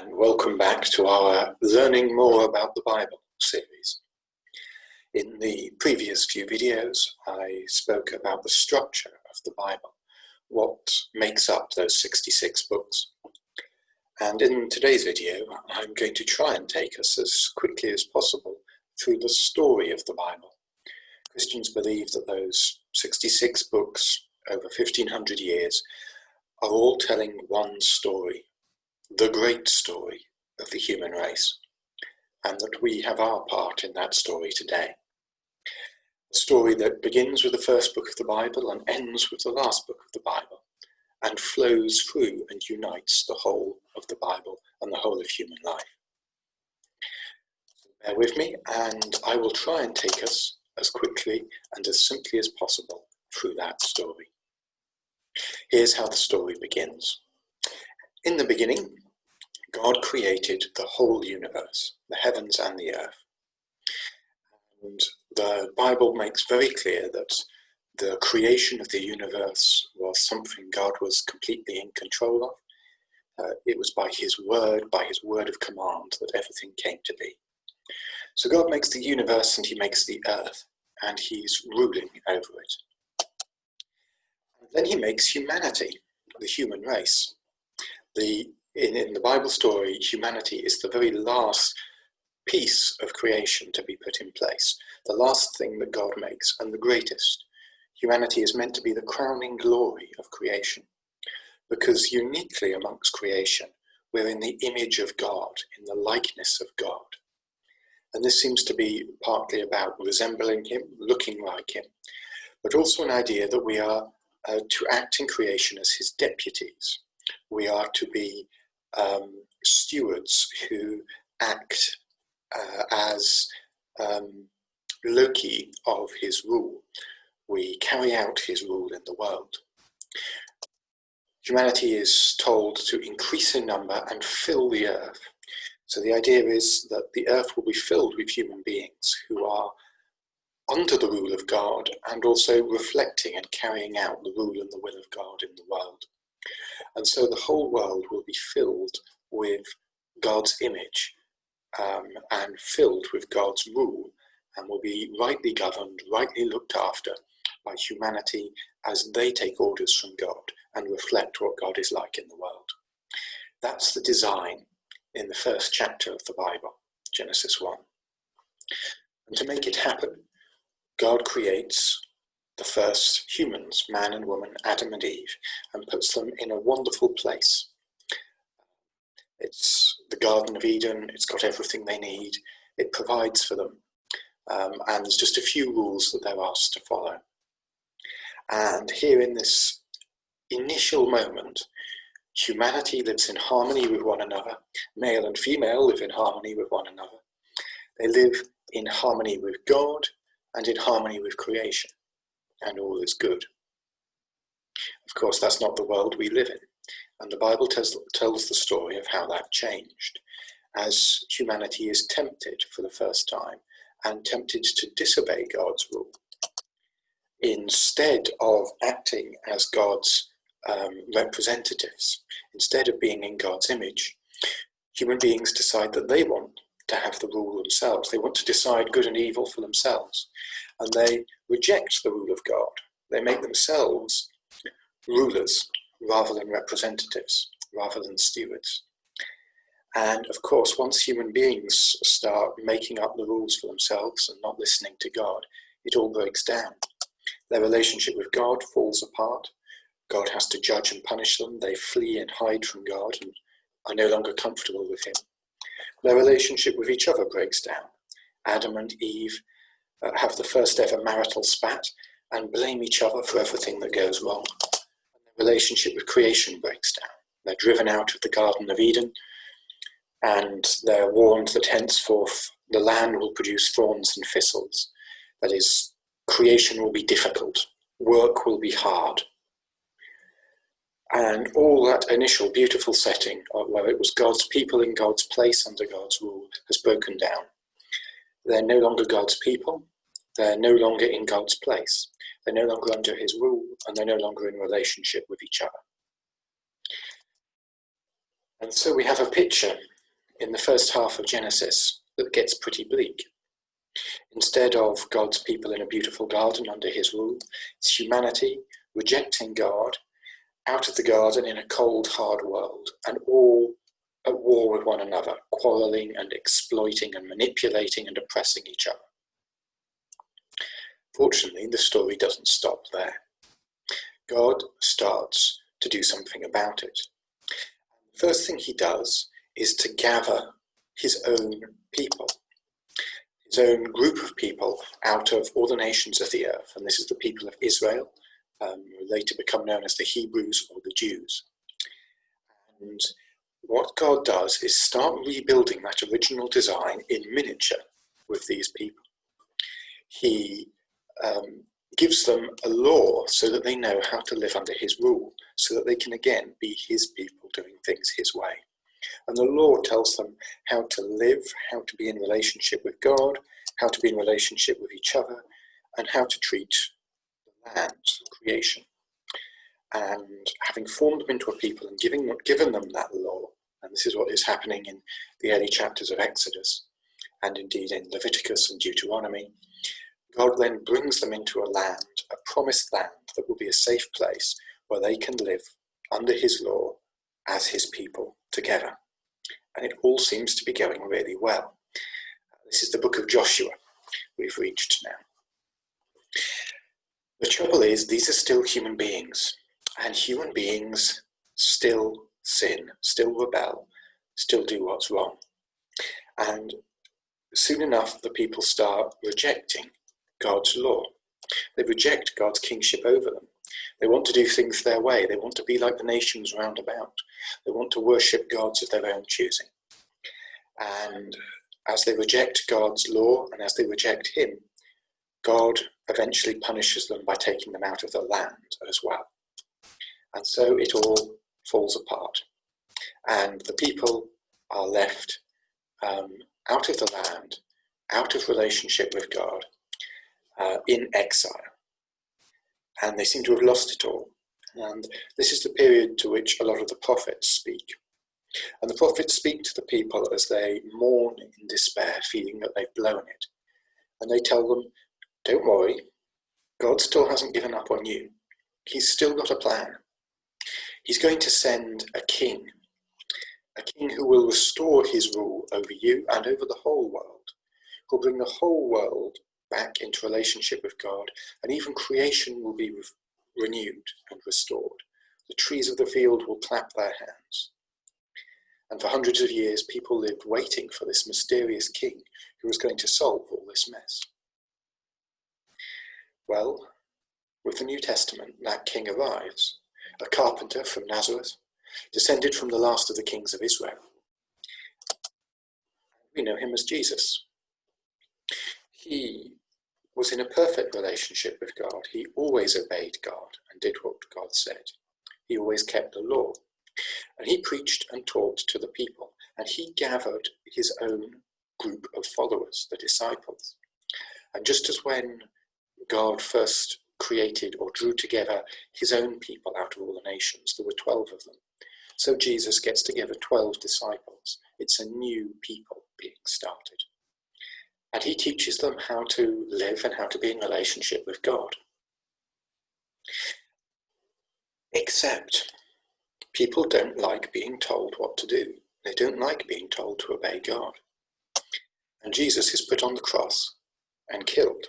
and welcome back to our Learning More About the Bible series. In the previous few videos, I spoke about the structure of the Bible, what makes up those 66 books. And in today's video, I'm going to try and take us as quickly as possible through the story of the Bible. Christians believe that those 66 books over 1500 years are all telling one story, the great story of the human race, and that we have our part in that story today. A story that begins with the first book of the Bible and ends with the last book of the Bible, and flows through and unites the whole of the Bible and the whole of human life. So bear with me, and I will try and take us as quickly and as simply as possible through that story. Here's how the story begins. In the beginning, God created the whole universe, the heavens and the earth. And the Bible makes very clear that the creation of the universe was something God was completely in control of. It was by his word of command, that everything came to be. So God makes the universe and he makes the earth, and he's ruling over it. And then he makes humanity, the human race. In the Bible story, humanity is the very last piece of creation to be put in place, the last thing that God makes, and the greatest. Humanity is meant to be the crowning glory of creation, because uniquely amongst creation, we're in the image of God, in the likeness of God. And this seems to be partly about resembling him, looking like him, but also an idea that we are to act in creation as his deputies. We are to be stewards who act as loci of his rule. We carry out his rule in the world. Humanity is told to increase in number and fill the earth. So the idea is that the earth will be filled with human beings who are under the rule of God and also reflecting and carrying out the rule and the will of God in the world. And so the whole world will be filled with God's image and filled with God's rule, and will be rightly governed, rightly looked after by humanity as they take orders from God and reflect what God is like in the world. That's the design in the first chapter of the Bible, Genesis 1. And to make it happen, God creates the first humans, man and woman, Adam and Eve, and puts them in a wonderful place. It's the Garden of Eden, it's got everything they need, it provides for them, and there's just a few rules that they're asked to follow. And here in this initial moment, humanity lives in harmony with one another. Male and female live in harmony with one another. They live in harmony with God and in harmony with creation, and all is good. Of course, that's not the world we live in, and the Bible tells the story of how that changed, as humanity is tempted for the first time, and tempted to disobey God's rule. Instead of acting as God's representatives, instead of being in God's image, human beings decide that they want to have the rule themselves. They want to decide good and evil for themselves, and they reject the rule of God. They make themselves rulers rather than representatives, rather than stewards. And of course, once human beings start making up the rules for themselves and not listening to God, it all breaks down. Their relationship with God falls apart. God has to judge and punish them. They flee and hide from God and are no longer comfortable with him. Their relationship with each other breaks down. Adam and Eve have the first ever marital spat and blame each other for everything that goes wrong. And their relationship with creation breaks down. They're driven out of the Garden of Eden, and they're warned that henceforth the land will produce thorns and thistles. That is, creation will be difficult, work will be hard. And all that initial beautiful setting, where it was God's people in God's place under God's rule, has broken down. They're no longer God's people, they're no longer in God's place, they're no longer under his rule, and they're no longer in relationship with each other. And so we have a picture in the first half of Genesis that gets pretty bleak. Instead of God's people in a beautiful garden under his rule, it's humanity rejecting God out of the garden in a cold, hard world, and all at war with one another, quarrelling and exploiting and manipulating and oppressing each other. Fortunately, the story doesn't stop there. God starts to do something about it. The first thing he does is to gather his own people, his own group of people out of all the nations of the earth. And this is the people of Israel, who later become known as the Hebrews or the Jews. And what God does is start rebuilding that original design in miniature with these people. He gives them a law so that they know how to live under his rule, so that they can again be his people doing things his way. And the law tells them how to live, how to be in relationship with God, how to be in relationship with each other, and how to treat the land, creation. And having formed them into a people and given them that law, and this is what is happening in the early chapters of Exodus, and indeed in Leviticus and Deuteronomy, God then brings them into a land, a promised land that will be a safe place where they can live under his law as his people together. And it all seems to be going really well. This is the book of Joshua we've reached now. The trouble is, these are still human beings, and human beings still sin, still rebel, still do what's wrong. And soon enough, the people start rejecting God's law. They reject God's kingship over them. They want to do things their way. They want to be like the nations round about. They want to worship gods of their own choosing. And as they reject God's law and as they reject him, God eventually punishes them by taking them out of the land as well. And so it all falls apart. And the people are left out of the land, out of relationship with God, in exile. And they seem to have lost it all. And this is the period to which a lot of the prophets speak. And the prophets speak to the people as they mourn in despair, feeling that they've blown it. And they tell them, don't worry, God still hasn't given up on you. He's still got a plan. He's going to send a king who will restore his rule over you and over the whole world, who'll bring the whole world back into relationship with God, and even creation will be renewed and restored. The trees of the field will clap their hands. And for hundreds of years, people lived waiting for this mysterious king who was going to solve all this mess. Well, with the New Testament, that king arrives, a carpenter from Nazareth, descended from the last of the kings of Israel. We know him as Jesus. He was in a perfect relationship with God. He always obeyed God and did what God said. He always kept the law. And he preached and taught to the people. And he gathered his own group of followers, the disciples. And just as when God first created or drew together his own people out of all the nations, there were 12 of them. So Jesus gets together 12 disciples. It's a new people being started. And he teaches them how to live and how to be in relationship with God. Except people don't like being told what to do. They don't like being told to obey God. And Jesus is put on the cross and killed.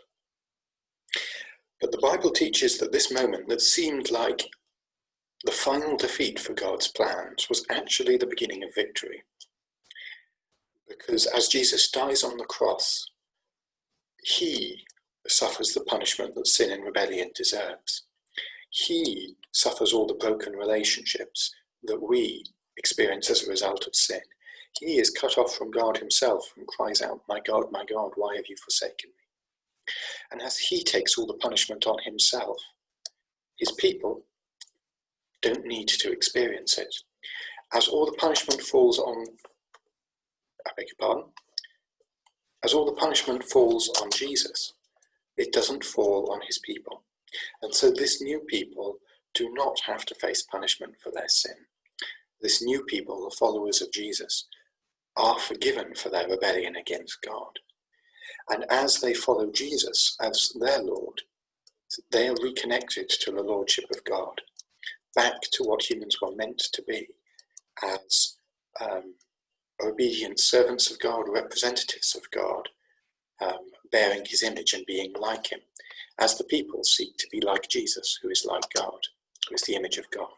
But the Bible teaches that this moment that seemed like the final defeat for God's plans was actually the beginning of victory. Because as Jesus dies on the cross, he suffers the punishment that sin and rebellion deserves. He suffers all the broken relationships that we experience as a result of sin. He is cut off from God himself and cries out, my God, why have you forsaken me? And as he takes all the punishment on himself, his people don't need to experience it. As all the punishment falls on, as all the punishment falls on Jesus, it doesn't fall on his people. And so this new people do not have to face punishment for their sin. This new people, the followers of Jesus, are forgiven for their rebellion against God. And as they follow Jesus as their Lord, they are reconnected to the Lordship of God, back to what humans were meant to be as obedient servants of God, representatives of God, bearing his image and being like him, as the people seek to be like Jesus, who is like God, who is the image of God.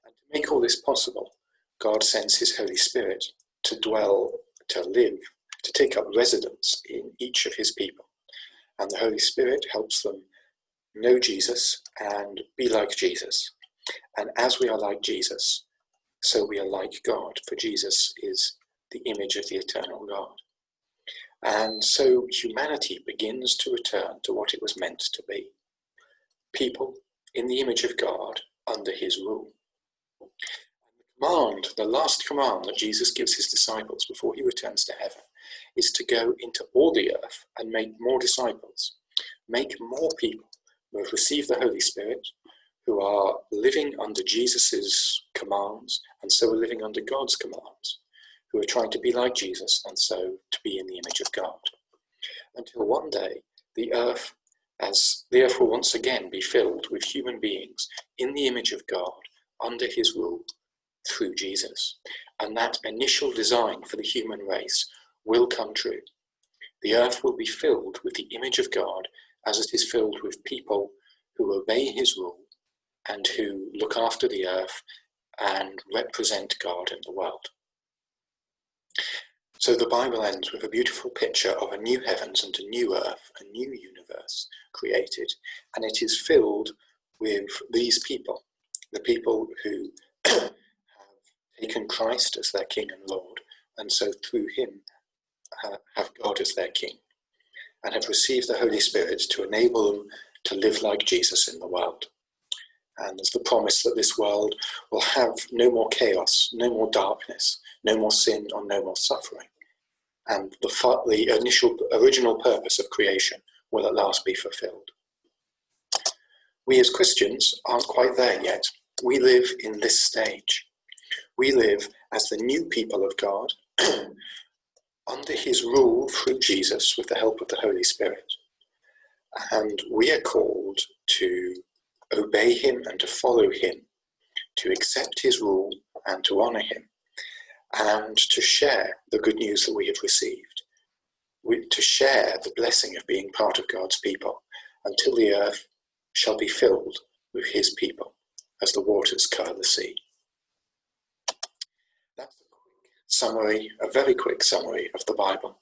And to make all this possible, God sends his Holy Spirit to dwell, to live, to take up residence in each of his people. And the Holy Spirit helps them know Jesus and be like Jesus. And as we are like Jesus, so we are like God, for Jesus is the image of the eternal God. And so humanity begins to return to what it was meant to be. People in the image of God under his rule. The last command that Jesus gives his disciples before he returns to heaven is to go into all the earth and make more disciples. Make more people who have received the Holy Spirit, who are living under Jesus's commands, and so are living under God's commands, who are trying to be like Jesus, and so to be in the image of God. Until one day, the earth will once again be filled with human beings in the image of God, under his rule, through Jesus. And that initial design for the human race will come true. The earth will be filled with the image of God as it is filled with people who obey his rule and who look after the earth and represent God in the world. So the Bible ends with a beautiful picture of a new heavens and a new earth, a new universe created, and it is filled with these people, the people who have taken Christ as their King and Lord, and so through him have God as their King, and have received the Holy Spirit to enable them to live like Jesus in the world. And there's the promise that this world will have no more chaos, no more darkness, no more sin, or no more suffering. And the original purpose of creation will at last be fulfilled. We as Christians aren't quite there yet. We live in this stage. We live as the new people of God, under his rule through Jesus with the help of the Holy Spirit. And we are called to obey him and to follow him, to accept his rule and to honour him, and to share the good news that we have received, to share the blessing of being part of God's people until the earth shall be filled with his people as the waters cover the sea. That's a very quick summary of the Bible.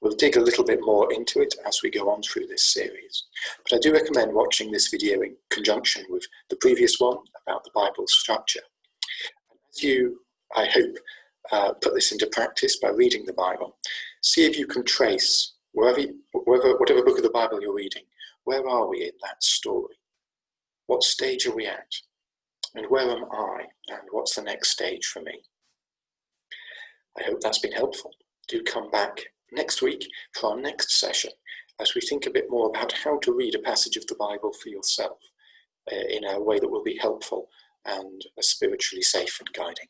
We'll dig a little bit more into it as we go on through this series. But I do recommend watching this video in conjunction with the previous one about the Bible's structure. As you, I hope, put this into practice by reading the Bible, see if you can trace whatever book of the Bible you're reading, where are we in that story? What stage are we at? And where am I? And what's the next stage for me? I hope that's been helpful. Do come back next week for our next session as we think a bit more about how to read a passage of the Bible for yourself in a way that will be helpful and spiritually safe and guiding.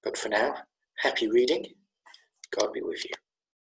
But for now, happy reading. God be with you.